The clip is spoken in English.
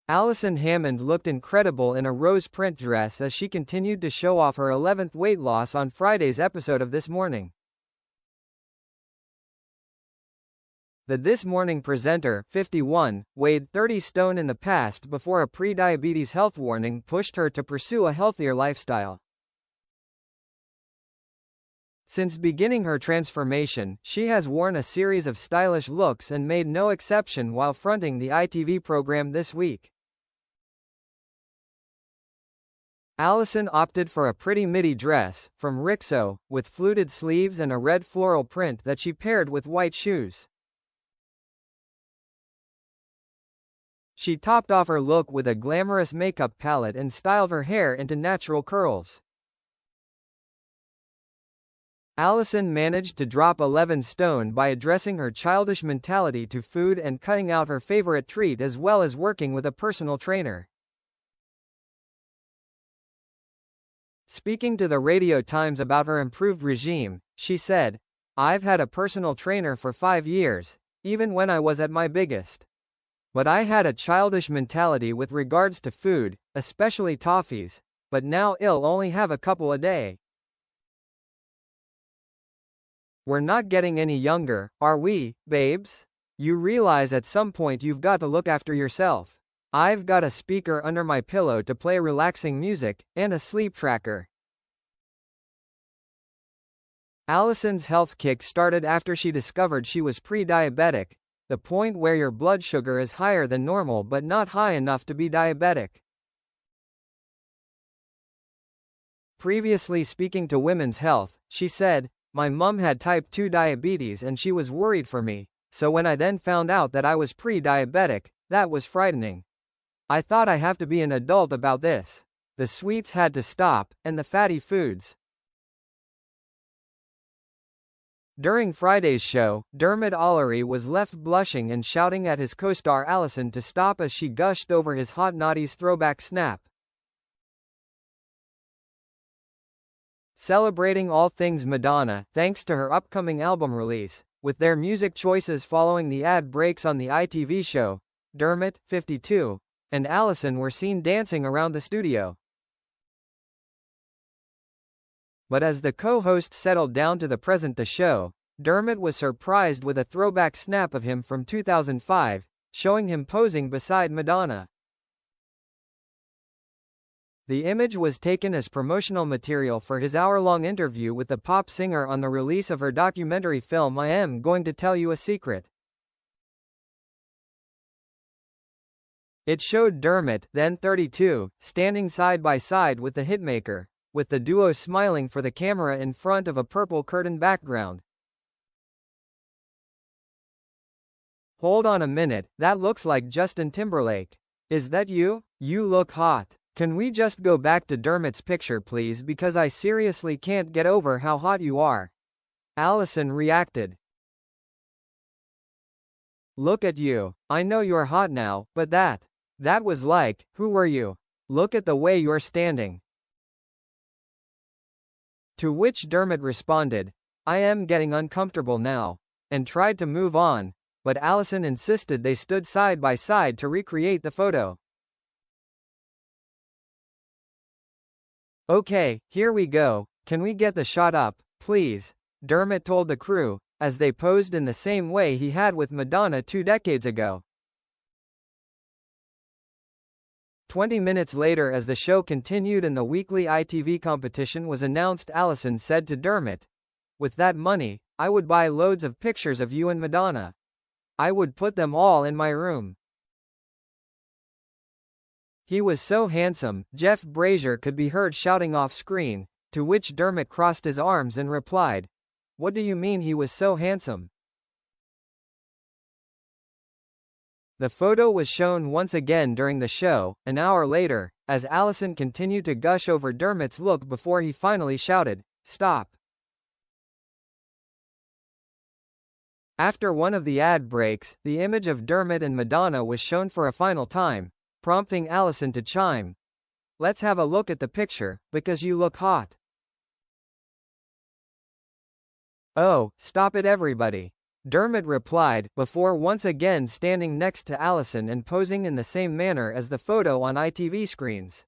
Alison Hammond looked incredible in a rose print dress as she continued to show off her 11th weight loss on Friday's episode of This Morning. The This Morning presenter, 51, weighed 30 stone in the past before a pre-diabetes health warning pushed her to pursue a healthier lifestyle. Since beginning her transformation, she has worn a series of stylish looks and made no exception while fronting the ITV program This Week. Alison opted for a pretty midi dress, from Rixo, with fluted sleeves and a red floral print that she paired with white shoes. She topped off her look with a glamorous makeup palette and styled her hair into natural curls. Alison managed to drop 11 stone by addressing her childish mentality to food and cutting out her favorite treat, as well as working with a personal trainer. Speaking to the Radio Times about her improved regime, she said, "I've had a personal trainer for 5 years, even when I was at my biggest. But I had a childish mentality with regards to food, especially toffees, but now I'll only have a couple a day. We're not getting any younger, are we, babes? You realize at some point you've got to look after yourself. I've got a speaker under my pillow to play relaxing music, and a sleep tracker." Alison's health kick started after she discovered she was pre-diabetic, the point where your blood sugar is higher than normal but not high enough to be diabetic. Previously speaking to Women's Health, she said, "My mum had type 2 diabetes and she was worried for me, so when I then found out that I was pre-diabetic, that was frightening. I thought I have to be an adult about this. The sweets had to stop, and the fatty foods." During Friday's show, Dermot Allery was left blushing and shouting at his co-star Alison to stop as she gushed over his hot naughties throwback snap. Celebrating all things Madonna, thanks to her upcoming album release, with their music choices following the ad breaks on the ITV show, Dermot, 52, and Alison were seen dancing around the studio. But as the co-hosts settled down to the present the show, Dermot was surprised with a throwback snap of him from 2005, showing him posing beside Madonna. The image was taken as promotional material for his hour-long interview with the pop singer on the release of her documentary film I Am Going to Tell You a Secret. It showed Dermot, then 32, standing side by side with the hitmaker, with the duo smiling for the camera in front of a purple curtain background. "Hold on a minute, that looks like Justin Timberlake. Is that you? You look hot. Can we just go back to Dermot's picture please, because I seriously can't get over how hot you are," Alison reacted. "Look at you. I know you're hot now, but that was like, who were you? Look at the way you're standing." To which Dermot responded, "I am getting uncomfortable now," and tried to move on, but Alison insisted they stood side by side to recreate the photo. "Okay, here we go, can we get the shot up, please?" Dermot told the crew, as they posed in the same way he had with Madonna 2 decades ago. 20 minutes later, as the show continued and the weekly ITV competition was announced, Alison said to Dermot, "With that money, I would buy loads of pictures of you and Madonna. I would put them all in my room. He was so handsome," Jeff Brazier could be heard shouting off screen, to which Dermot crossed his arms and replied, "What do you mean he was so handsome?" The photo was shown once again during the show, an hour later, as Alison continued to gush over Dermot's look before he finally shouted, "Stop." After one of the ad breaks, the image of Dermot and Madonna was shown for a final time, prompting Alison to chime, "Let's have a look at the picture, because you look hot." "Oh, stop it everybody. Dermot replied, before once again standing next to Alison and posing in the same manner as the photo on ITV screens.